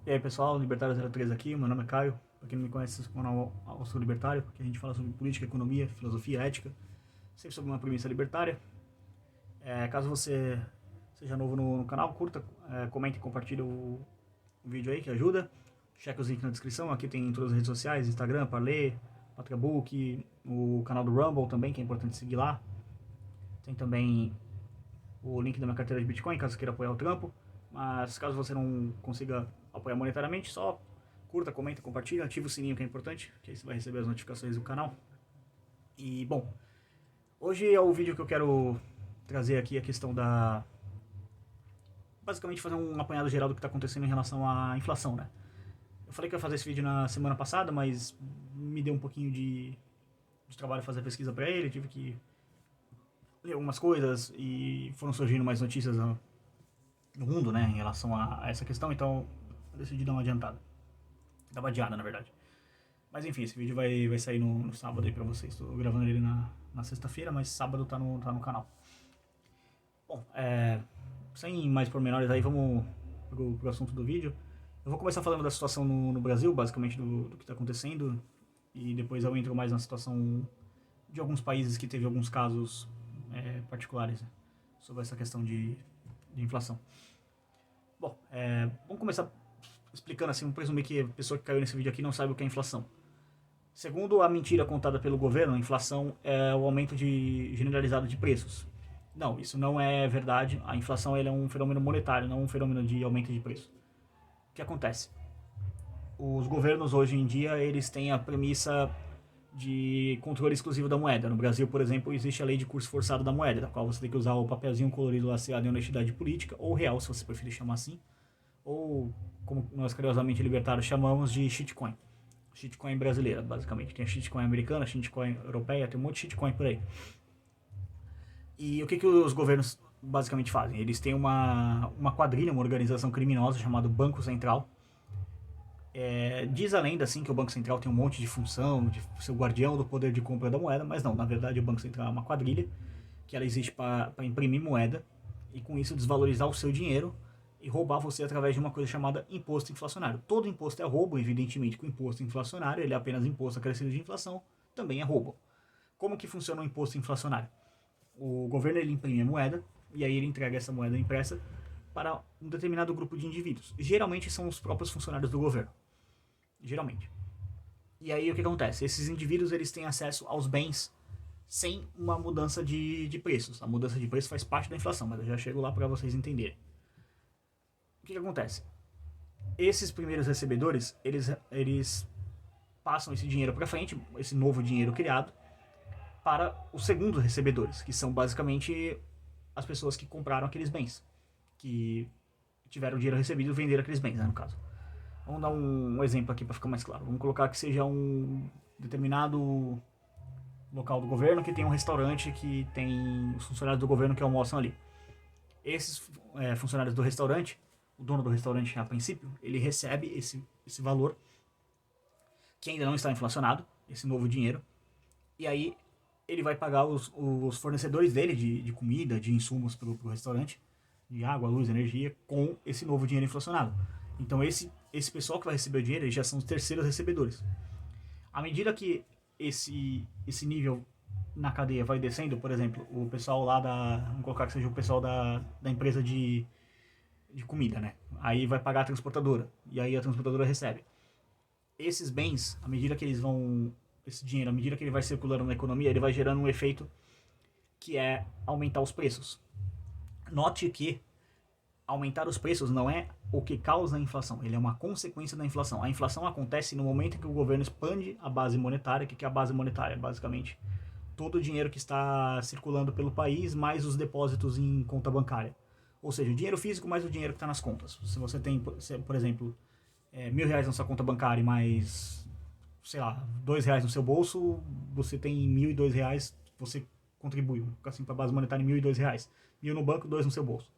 E aí pessoal, Libertário 03 aqui, meu nome é Caio. Para quem não me conhece, esse canal é o Sou Libertário, que a gente fala sobre política, economia, filosofia, ética, sempre sobre uma premissa libertária. Caso você seja novo no canal, curta, comente e compartilhe o vídeo aí, que ajuda. Cheque os links na descrição, aqui tem todas as redes sociais, Instagram, Parler, Patriabook, o canal do Rumble também, que é importante seguir lá. Tem também o link da minha carteira de Bitcoin, caso queira apoiar o trampo. Mas caso você não consiga apoiar monetariamente, só curta, comenta, compartilha, ativa o sininho que é importante, que aí você vai receber as notificações do canal. E bom, hoje é o vídeo que eu quero trazer aqui a questão da... basicamente fazer um apanhado geral do que está acontecendo em relação à inflação, né? Eu falei que ia fazer esse vídeo na semana passada, mas me deu um pouquinho de trabalho fazer pesquisa para ele, tive que ler algumas coisas e foram surgindo mais notícias no mundo, né, em relação a essa questão, então eu decidi dar uma adiantada. Dar uma adiada, na verdade. Mas enfim, esse vídeo vai sair no sábado aí pra vocês. Estou gravando ele na sexta-feira, mas sábado tá no canal. Bom, sem mais pormenores aí, vamos pro assunto do vídeo. Eu vou começar falando da situação no Brasil, basicamente do que está acontecendo, e depois eu entro mais na situação de alguns países que teve alguns casos particulares, né, sobre essa questão de inflação. Bom, vamos começar explicando assim, vamos presumir que a pessoa que caiu nesse vídeo aqui não sabe o que é inflação. Segundo a mentira contada pelo governo, a inflação é o aumento generalizado de preços. Não, isso não é verdade. A inflação é um fenômeno monetário, não um fenômeno de aumento de preço. O que acontece? Os governos hoje em dia eles têm a premissa de controle exclusivo da moeda. No Brasil, por exemplo, existe a lei de curso forçado da moeda, da qual você tem que usar o papelzinho colorido laceado em honestidade política, ou real, se você preferir chamar assim, ou como nós curiosamente libertários chamamos de shitcoin. Shitcoin brasileira, basicamente. Tem a shitcoin americana, a shitcoin europeia, tem um monte de shitcoin por aí. E o que os governos basicamente fazem? Eles têm uma quadrilha, uma organização criminosa chamada Banco Central. Diz a lenda assim que o Banco Central tem um monte de função, de ser o guardião do poder de compra da moeda, mas não, na verdade o Banco Central é uma quadrilha, que ela existe para imprimir moeda e com isso desvalorizar o seu dinheiro e roubar você através de uma coisa chamada imposto inflacionário. Todo imposto é roubo, evidentemente, que o imposto inflacionário ele é apenas imposto acrescido de inflação, também é roubo. Como que funciona o imposto inflacionário? O governo ele imprime a moeda e aí ele entrega essa moeda impressa para um determinado grupo de indivíduos. Geralmente são os próprios funcionários do governo. Geralmente. E aí o que acontece? Esses indivíduos eles têm acesso aos bens sem uma mudança de preços. A mudança de preço faz parte da inflação, mas eu já chego lá para vocês entenderem. O que acontece? Esses primeiros recebedores, eles passam esse dinheiro para frente, esse novo dinheiro criado, para os segundos recebedores, que são basicamente as pessoas que compraram aqueles bens, que tiveram o dinheiro recebido e venderam aqueles bens, né, no caso. Vamos dar um exemplo aqui para ficar mais claro. Vamos colocar que seja um determinado local do governo que tem um restaurante que tem os funcionários do governo que almoçam ali. Esses funcionários do restaurante, o dono do restaurante a princípio, ele recebe esse valor que ainda não está inflacionado, esse novo dinheiro, e aí ele vai pagar os fornecedores dele de comida, de insumos para o restaurante, de água, luz, energia, com esse novo dinheiro inflacionado. Então esse pessoal que vai receber o dinheiro, eles já são os terceiros recebedores. À medida que esse nível na cadeia vai descendo, por exemplo, o pessoal lá vamos colocar que seja o pessoal da empresa de comida, né? Aí vai pagar a transportadora, e aí a transportadora recebe. Esses bens, à medida que eles vão... esse dinheiro, à medida que ele vai circulando na economia, ele vai gerando um efeito que é aumentar os preços. Note que aumentar os preços não é o que causa a inflação, ele é uma consequência da inflação. A inflação acontece no momento em que o governo expande a base monetária. O que é a base monetária? Basicamente, todo o dinheiro que está circulando pelo país, mais os depósitos em conta bancária. Ou seja, o dinheiro físico mais o dinheiro que está nas contas. Se você tem, por exemplo, R$ 1.000 na sua conta bancária e mais, sei lá, R$ 2 no seu bolso, você tem R$ 1.002, você contribuiu, assim, para a base monetária em R$ 1.002. R$ 1.000 no banco, 2 no seu bolso.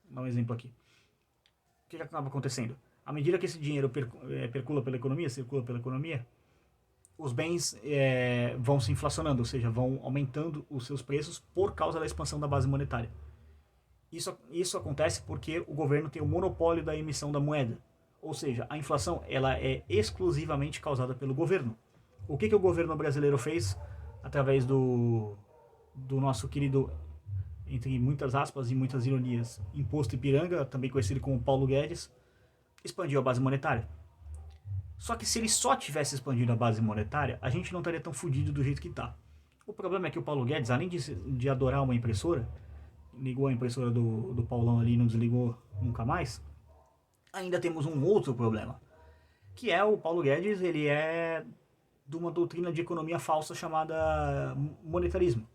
Vou dar um exemplo aqui. O que acaba acontecendo? À medida que esse dinheiro circula pela economia, os bens vão se inflacionando, ou seja, vão aumentando os seus preços por causa da expansão da base monetária. Isso acontece porque o governo tem o monopólio da emissão da moeda. Ou seja, a inflação ela é exclusivamente causada pelo governo. O que o governo brasileiro fez através do nosso querido, entre muitas aspas e muitas ironias, Imposto Ipiranga, também conhecido como Paulo Guedes, expandiu a base monetária. Só que se ele só tivesse expandido a base monetária, a gente não estaria tão fodido do jeito que está. O problema é que o Paulo Guedes, além de adorar uma impressora, ligou a impressora do Paulão ali e não desligou nunca mais, ainda temos um outro problema, que é o Paulo Guedes, ele é de uma doutrina de economia falsa chamada monetarismo.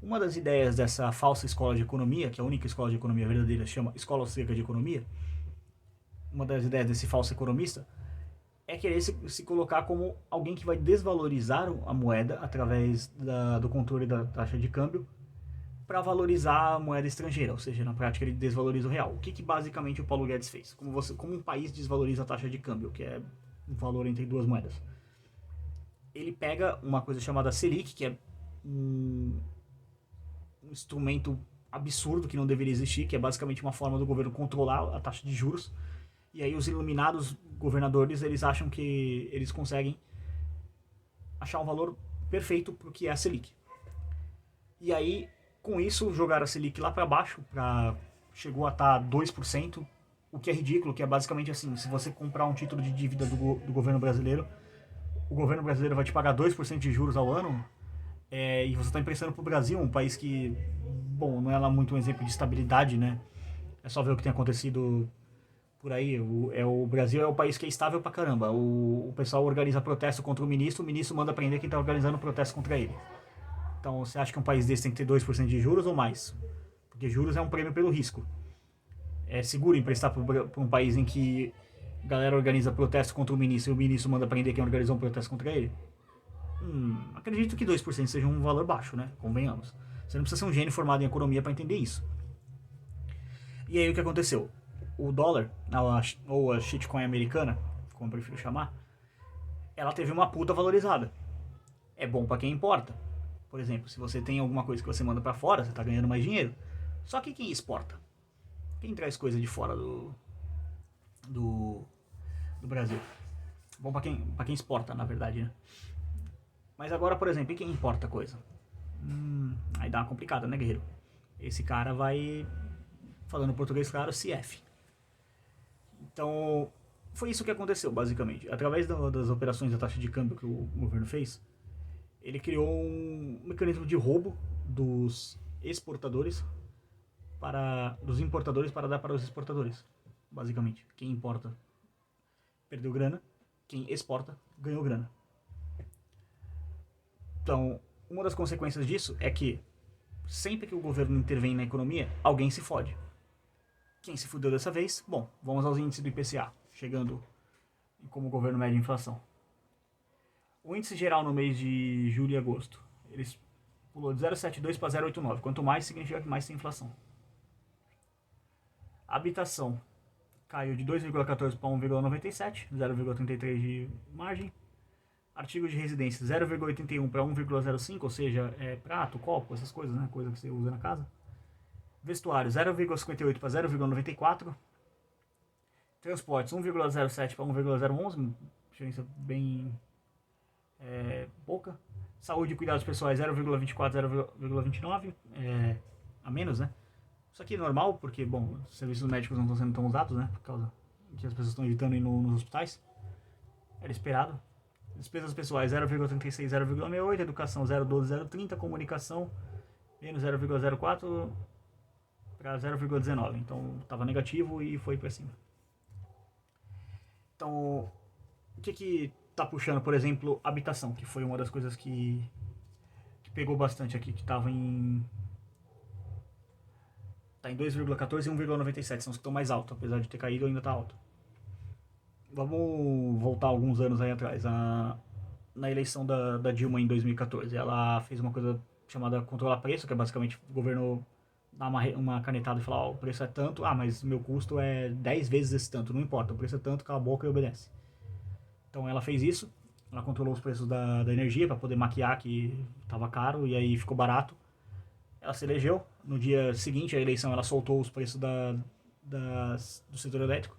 Uma das ideias dessa falsa escola de economia, que é a única escola de economia verdadeira, chama Escola Austríaca de Economia, uma das ideias desse falso economista é querer se colocar como alguém que vai desvalorizar a moeda através do controle da taxa de câmbio para valorizar a moeda estrangeira, ou seja, na prática ele desvaloriza o real. O que basicamente o Paulo Guedes fez? Como um país desvaloriza a taxa de câmbio, que é um valor entre duas moedas? Ele pega uma coisa chamada Selic, que é um instrumento absurdo que não deveria existir, que é basicamente uma forma do governo controlar a taxa de juros. E aí os iluminados governadores, eles acham que eles conseguem achar um valor perfeito para o que é a Selic. E aí, com isso, jogaram a Selic lá para baixo, chegou a estar 2%, o que é ridículo, que é basicamente assim, se você comprar um título de dívida do governo brasileiro, o governo brasileiro vai te pagar 2% de juros ao ano, e você está emprestando para o Brasil, um país que, bom, não é lá muito um exemplo de estabilidade, né? É só ver o que tem acontecido por aí. O Brasil é o país que é estável pra caramba. O pessoal organiza protesto contra o ministro manda prender quem tá organizando protesto contra ele. Então, você acha que um país desse tem que ter 2% de juros ou mais? Porque juros é um prêmio pelo risco. É seguro emprestar para um país em que a galera organiza protesto contra o ministro e o ministro manda prender quem organizou um protesto contra ele? Acredito que 2% seja um valor baixo, né? Convenhamos. Você não precisa ser um gênio formado em economia para entender isso. E aí o que aconteceu? O dólar, ou a shitcoin americana, como eu prefiro chamar, ela teve uma puta valorizada. É bom para quem importa. Por exemplo, se você tem alguma coisa que você manda para fora, você tá ganhando mais dinheiro. Só que quem exporta? Quem traz coisa de fora do Brasil? Bom para quem exporta, na verdade, né? Mas agora, por exemplo, e quem importa coisa? Aí dá uma complicada, né, guerreiro? Esse cara vai, falando português claro, CF. Então, foi isso que aconteceu, basicamente. Através das operações da taxa de câmbio que o governo fez, ele criou um mecanismo de roubo dos exportadores dos importadores para dar para os exportadores. Basicamente, quem importa perdeu grana, quem exporta ganhou grana. Então, uma das consequências disso é que sempre que o governo intervém na economia, alguém se fode. Quem se fudeu dessa vez? Bom, vamos aos índices do IPCA, chegando como o governo mede a inflação. O índice geral no mês de julho e agosto, ele pulou de 0,72 para 0,89. Quanto mais, significa que mais tem inflação. A habitação caiu de 2,14 para 1,97, 0,33 de margem. Artigos de residência 0,81 para 1,05, ou seja, prato, copo, essas coisas, né? Coisa que você usa na casa. Vestuário 0,58 para 0,94. Transportes 1,07 para 1,011, diferença bem pouca. Saúde e cuidados pessoais 0,24, 0,29, a menos, né? Isso aqui é normal, porque, bom, os serviços médicos não estão sendo tão usados, né? Por causa que as pessoas estão evitando ir nos hospitais. Era esperado. Despesas pessoais 0,36, 0,68, educação 0,12, 0,30, comunicação menos 0,04 para 0,19. Então estava negativo e foi para cima. Então, o que tá puxando, por exemplo, habitação, que foi uma das coisas que pegou bastante aqui, que estava tá em 2,14 e 1,97, são os que estão mais altos, apesar de ter caído ainda tá alto. Vamos voltar alguns anos aí atrás. Na eleição da Dilma em 2014, ela fez uma coisa chamada controlar preço, que é basicamente o governo dar uma canetada e falar, o preço é tanto, mas meu custo é 10 vezes esse tanto, não importa, o preço é tanto, cala a boca e obedece. Então ela fez isso, ela controlou os preços da energia para poder maquiar que estava caro e aí ficou barato. Ela se elegeu, no dia seguinte à eleição ela soltou os preços do setor elétrico.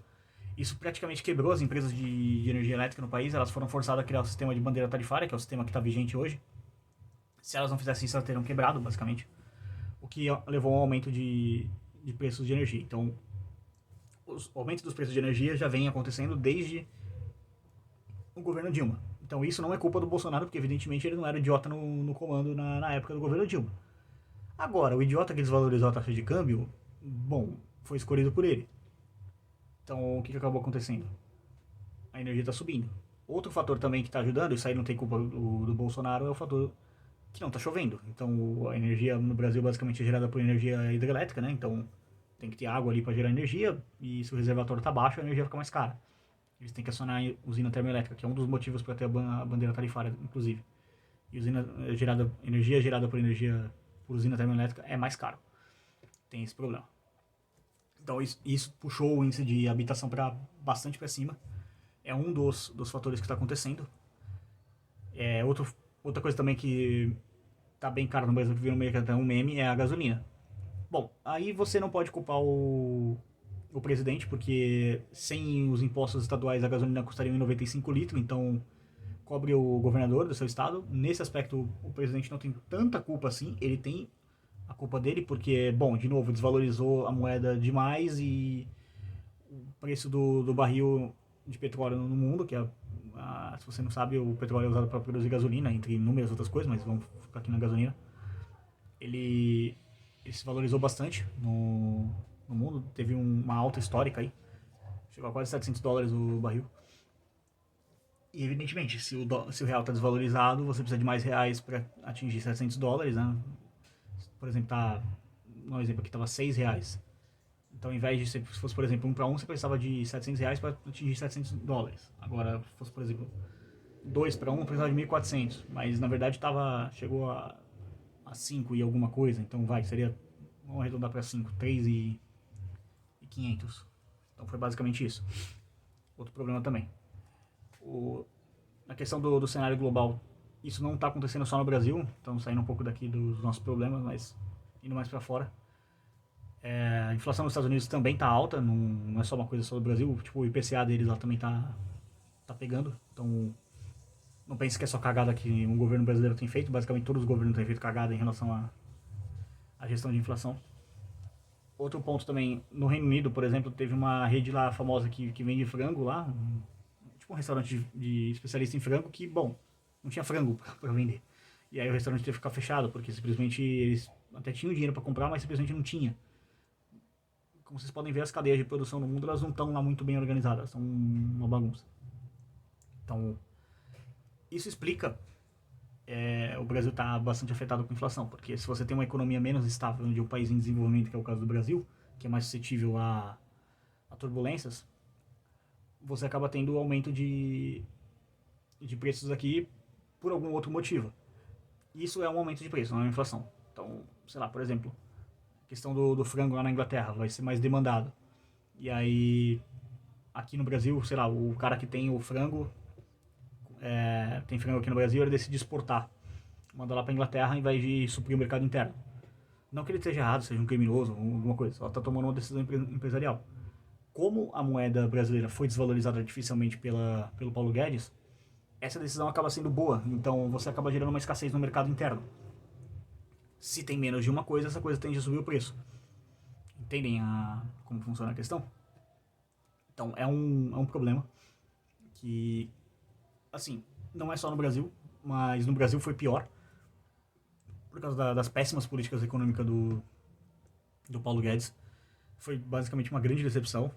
Isso praticamente quebrou as empresas de energia elétrica no país. Elas foram forçadas a criar o sistema de bandeira tarifária, que é o sistema que está vigente hoje. Se elas não fizessem isso, elas teriam quebrado, basicamente. O que levou a um aumento de preços de energia. Então, o aumento dos preços de energia já vem acontecendo desde o governo Dilma. Então, isso não é culpa do Bolsonaro, porque evidentemente ele não era idiota no comando na época do governo Dilma. Agora, o idiota que desvalorizou a taxa de câmbio, bom, foi escolhido por ele. Então, o que acabou acontecendo? A energia está subindo. Outro fator também que está ajudando, isso aí não tem culpa do Bolsonaro, é o fator que não está chovendo. Então, a energia no Brasil basicamente é gerada por energia hidrelétrica, né? Então, tem que ter água ali para gerar energia, e se o reservatório está baixo, a energia fica mais cara. Eles têm que acionar a usina termoelétrica, que é um dos motivos para ter a bandeira tarifária, inclusive. E energia gerada por usina termoelétrica é mais caro. Tem esse problema. Então isso puxou o índice de habitação para bastante para cima. É um dos fatores que está acontecendo. Outra coisa também que está bem caro no Brasil, que virou meio que até um meme, é a gasolina. Bom, aí você não pode culpar o presidente, porque sem os impostos estaduais a gasolina custaria 1,95 litros, então cobre o governador do seu estado. Nesse aspecto, o presidente não tem tanta culpa assim. Ele tem a culpa dele, porque, bom, de novo, desvalorizou a moeda demais e o preço do barril de petróleo no mundo, que é, se você não sabe, o petróleo é usado para produzir gasolina, entre inúmeras outras coisas, mas vamos ficar aqui na gasolina. Ele se valorizou bastante no mundo, teve uma alta histórica aí, chegou a quase $700 o barril. E evidentemente, se o real está desvalorizado, você precisa de mais reais para atingir $700, né? Por exemplo, no exemplo aqui estava R$6. Então, ao invés de se fosse, por exemplo, 1 para 1, você precisava de R$700 para atingir $700. Agora, se fosse, por exemplo, 2 para 1, precisava de 1.400. Mas, na verdade, chegou a 5 e alguma coisa. Então, seria, vamos arredondar para 5, 3.500. Então, foi basicamente isso. Outro problema também. Na questão do cenário global, isso não está acontecendo só no Brasil. Então, saindo um pouco daqui dos nossos problemas, mas indo mais para fora. A inflação nos Estados Unidos também está alta, não é só uma coisa só do Brasil. Tipo, o IPCA deles lá também tá pegando. Então, não pense que é só cagada que o governo brasileiro tem feito. Basicamente, todos os governos têm feito cagada em relação à gestão de inflação. Outro ponto também, no Reino Unido, por exemplo, teve uma rede lá famosa que vende frango lá, tipo um restaurante de especialista em frango que, bom, não tinha frango para vender. E aí o restaurante teve que ficar fechado, porque simplesmente eles até tinham dinheiro para comprar, mas simplesmente não tinha. Como vocês podem ver, as cadeias de produção no mundo, elas não estão lá muito bem organizadas, são uma bagunça. Então, isso explica o Brasil está bastante afetado com a inflação, porque se você tem uma economia menos estável de um país em desenvolvimento, que é o caso do Brasil, que é mais suscetível a turbulências, você acaba tendo aumento de preços aqui por algum outro motivo. Isso é um aumento de preço, não é uma inflação. Então, sei lá, por exemplo, a questão do frango lá na Inglaterra vai ser mais demandado. E aí, aqui no Brasil, sei lá, o cara que tem o frango, tem frango aqui no Brasil, ele decide exportar. Manda lá pra Inglaterra ao invés de suprir o mercado interno. Não que ele esteja errado, seja um criminoso, alguma coisa, só está tomando uma decisão empresarial. Como a moeda brasileira foi desvalorizada artificialmente pelo Paulo Guedes, essa decisão acaba sendo boa, então você acaba gerando uma escassez no mercado interno. Se tem menos de uma coisa, essa coisa tende a subir o preço. Entendem como funciona a questão? Então é um problema que, assim, não é só no Brasil, mas no Brasil foi pior, por causa das péssimas políticas econômicas do Paulo Guedes. Foi basicamente uma grande decepção.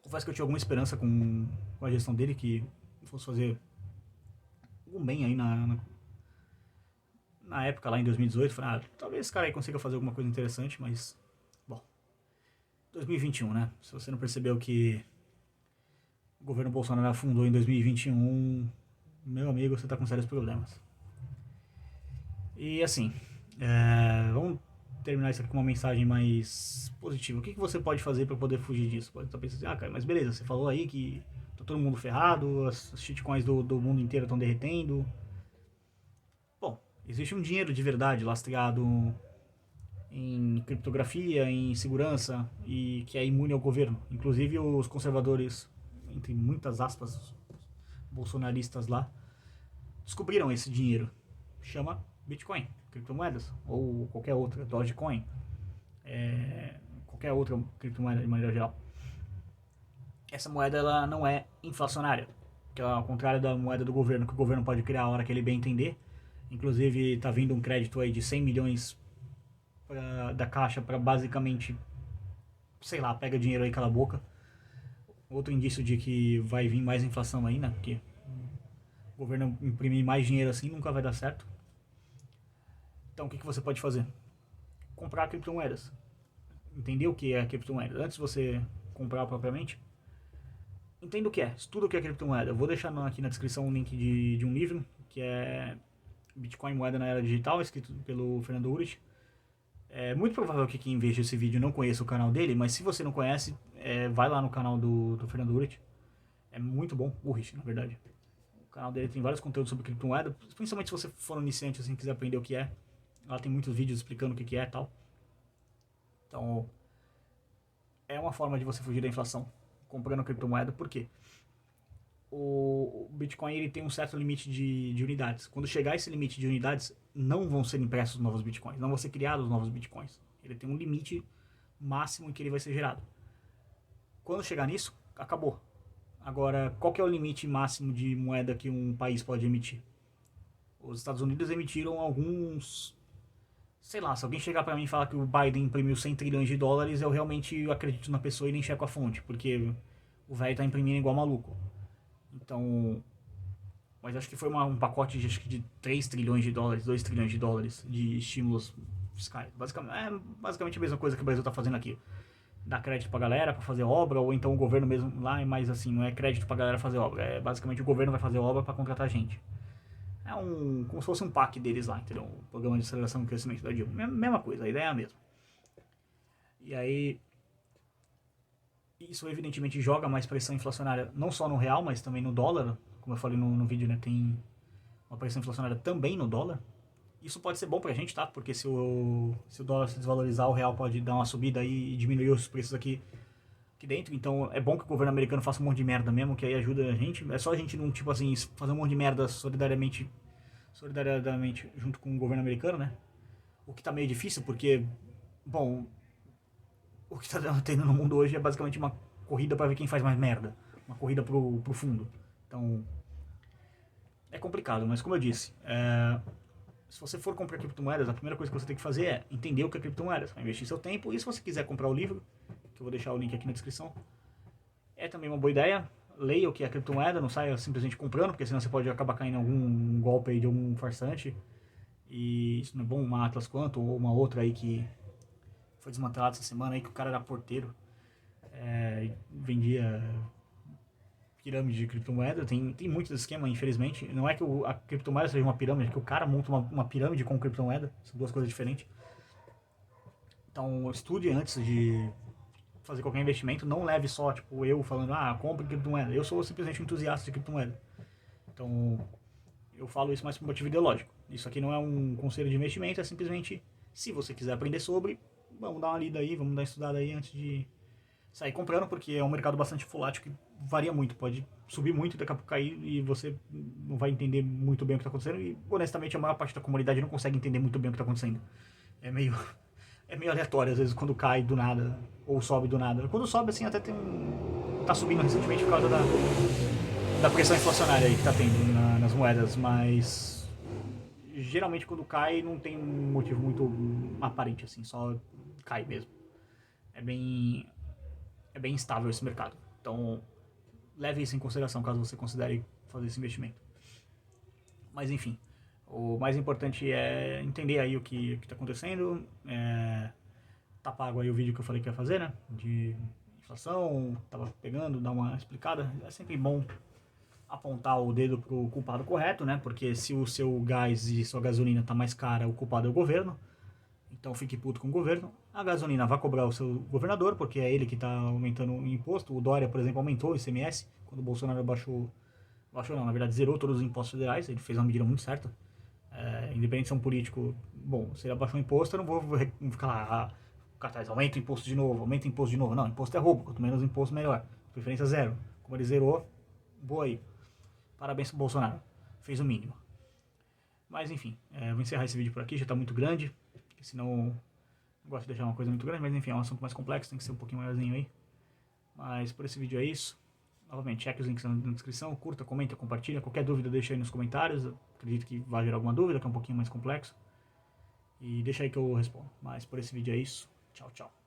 Confesso que eu tinha alguma esperança com a gestão dele, que fosse fazer algum bem aí na época, lá em 2018. Falei, talvez esse cara aí consiga fazer alguma coisa interessante, mas, bom, 2021, né? Se você não percebeu que o governo Bolsonaro afundou em 2021, meu amigo, você tá com sérios problemas. E assim, vamos terminar isso aqui com uma mensagem mais positiva. O que você pode fazer para poder fugir disso? Pode estar pensando assim, cara, mas beleza, você falou aí que tá todo mundo ferrado, as shitcoins do mundo inteiro estão derretendo. Bom, existe um dinheiro de verdade lastreado em criptografia, em segurança e que é imune ao governo. Inclusive os conservadores, entre muitas aspas, os bolsonaristas lá, descobriram esse dinheiro. Chama Bitcoin, criptomoedas, ou qualquer outra, Dogecoin, qualquer outra criptomoeda de maneira geral. Essa moeda ela não é inflacionária, que é ao contrário da moeda do governo, que o governo pode criar a hora que ele bem entender. Inclusive está vindo um crédito aí de 100 milhões da Caixa para basicamente, sei lá, pega dinheiro aí, cala a boca. Outro indício de que vai vir mais inflação aí, né? Porque o governo imprimir mais dinheiro assim nunca vai dar certo. Então o que você pode fazer? Comprar criptomoedas. Entender o que é criptomoeda. Antes de você comprar propriamente, entenda o que é. Estuda o que é criptomoeda. Eu vou deixar aqui na descrição um link de um livro que é Bitcoin Moeda na Era Digital, escrito pelo Fernando Urich. É muito provável que quem veja esse vídeo não conheça o canal dele, mas se você não conhece, vai lá no canal do Fernando Urich. É muito bom, Urich, na verdade. O canal dele tem vários conteúdos sobre criptomoeda, principalmente se você for um iniciante assim, quiser aprender o que é. Lá tem muitos vídeos explicando o que é e tal. Então, é uma forma de você fugir da inflação, comprando criptomoeda. Por quê? O Bitcoin ele tem um certo limite de unidades. Quando chegar esse limite de unidades, não vão ser impressos novos Bitcoins, não vão ser criados novos Bitcoins. Ele tem um limite máximo em que ele vai ser gerado. Quando chegar nisso, acabou. Agora, qual que é o limite máximo de moeda que um país pode emitir? Os Estados Unidos emitiram alguns... Sei lá, se alguém chegar pra mim e falar que o Biden imprimiu 100 trilhões de dólares, eu realmente acredito na pessoa e nem checo a fonte, porque o velho tá imprimindo igual maluco. Então, mas acho que foi um pacote de, acho que de 3 trilhões de dólares, 2 trilhões de dólares de estímulos fiscais. Basicamente a mesma coisa que o Brasil está fazendo aqui. Dar crédito pra galera pra fazer obra, ou então o governo mesmo lá é mais assim, não é crédito pra galera fazer obra, é basicamente o governo vai fazer obra pra contratar gente. É como se fosse um PAC deles lá, entendeu? O Programa de Aceleração e Crescimento da Dilma. Mesma coisa, a ideia é a mesma. E aí, isso evidentemente joga mais pressão inflacionária, não só no real, mas também no dólar. Como eu falei no vídeo, né, tem uma pressão inflacionária também no dólar. Isso pode ser bom pra gente, tá? Porque se o dólar se desvalorizar, o real pode dar uma subida aí e diminuir os preços aqui dentro. Então é bom que o governo americano faça um monte de merda mesmo, que aí ajuda a gente. É só a gente não, tipo assim, fazer um monte de merda solidariamente junto com o governo americano, né? O que tá meio difícil, porque, bom, o que tá tendo no mundo hoje é basicamente uma corrida pra ver quem faz mais merda. Uma corrida pro fundo. Então, é complicado, mas como eu disse, se você for comprar criptomoedas, a primeira coisa que você tem que fazer é entender o que é criptomoedas, investir seu tempo, e se você quiser comprar o livro, que eu vou deixar o link aqui na descrição, é também uma boa ideia. Leia o que é criptomoeda, não saia simplesmente comprando, porque senão você pode acabar caindo em algum golpe aí de algum farsante. E isso não é bom, uma Atlas Quanto ou uma outra aí que foi desmantelada essa semana aí, que o cara era porteiro, vendia pirâmide de criptomoeda. Tem muito desse esquema, infelizmente. Não é que a criptomoeda seja uma pirâmide, é que o cara monta uma pirâmide com criptomoeda. São duas coisas diferentes. Então estude antes de fazer qualquer investimento. Não leve só, tipo, eu falando, compre criptomoeda. Eu sou simplesmente um entusiasta de criptomoeda. Então eu falo isso mais por motivo ideológico. Isso aqui não é um conselho de investimento, é simplesmente, se você quiser aprender sobre, vamos dar uma lida aí, vamos dar uma estudada aí antes de sair comprando, porque é um mercado bastante volátil que varia muito, pode subir muito, daqui a pouco cair e você não vai entender muito bem o que está acontecendo, e honestamente a maior parte da comunidade não consegue entender muito bem o que está acontecendo. É meio aleatório às vezes quando cai do nada, ou sobe do nada. Quando sobe assim até tá subindo recentemente por causa da pressão inflacionária aí que tá tendo nas moedas, mas geralmente quando cai não tem um motivo muito aparente assim, só cai mesmo. É bem instável esse mercado. Então, leve isso em consideração caso você considere fazer esse investimento. Mas enfim, o mais importante é entender aí o que está acontecendo. Tá pago aí o vídeo que eu falei que ia fazer, né? De inflação, tava pegando, dar uma explicada. É sempre bom apontar o dedo pro culpado correto, né? Porque se o seu gás e sua gasolina tá mais cara, o culpado é o governo. Então fique puto com o governo. A gasolina vai cobrar o seu governador, porque é ele que está aumentando o imposto. O Dória, por exemplo, aumentou o ICMS, quando o Bolsonaro baixou não, na verdade zerou todos os impostos federais, ele fez uma medida muito certa. Independente de ser um político, bom, se ele abaixou o imposto, eu não vou ficar lá, cartaz, aumenta o imposto de novo, aumenta o imposto de novo. Não, imposto é roubo, quanto menos imposto, melhor. Preferência zero. Como ele zerou, boa aí. Parabéns pro Bolsonaro, fez o mínimo. Mas enfim, vou encerrar esse vídeo por aqui, já tá muito grande, senão não gosto de deixar uma coisa muito grande, mas enfim, é um assunto mais complexo, tem que ser um pouquinho maiorzinho aí. Mas por esse vídeo é isso. Novamente, cheque os links na descrição, curta, comenta, compartilha. Qualquer dúvida deixa aí nos comentários. Eu acredito que vai gerar alguma dúvida, que é um pouquinho mais complexo. E deixa aí que eu respondo. Mas por esse vídeo é isso. Tchau, tchau.